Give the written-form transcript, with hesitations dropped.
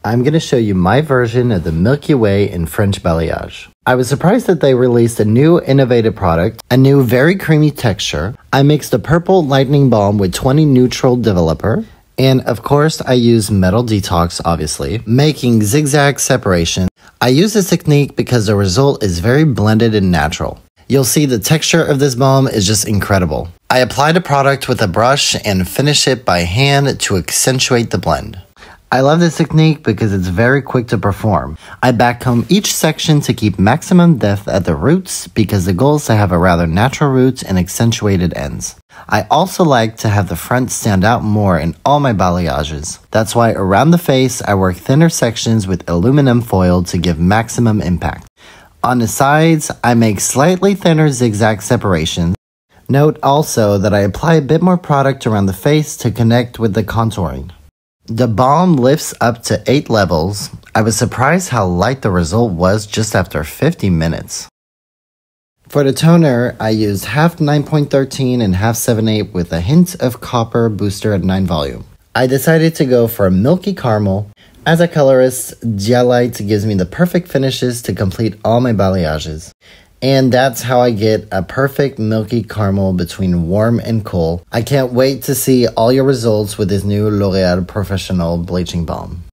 I'm going to show you my version of the Milky Way in French balayage. I was surprised that they released a new innovative product, a new very creamy texture. I mixed the Purple Lightening Balm with 20 neutral developer. And of course, I use metal detox, obviously, making zigzag separation. I use this technique because the result is very blended and natural. You'll see the texture of this balm is just incredible. I apply the product with a brush and finish it by hand to accentuate the blend. I love this technique because it's very quick to perform. I backcomb each section to keep maximum depth at the roots because the goal is to have a rather natural roots and accentuated ends. I also like to have the front stand out more in all my balayages. That's why around the face I work thinner sections with aluminum foil to give maximum impact. On the sides, I make slightly thinner zigzag separations. Note also that I apply a bit more product around the face to connect with the contouring. The balm lifts up to 8 levels. I was surprised how light the result was just after 50 minutes. For the toner, I used half 9.13 and half 7.8 with a hint of copper booster at 9 volume. I decided to go for a milky caramel. As a colorist, Dialite gives me the perfect finishes to complete all my balayages. And that's how I get a perfect milky caramel between warm and cool. I can't wait to see all your results with this new L'Oréal Professionnel Bleaching Balm.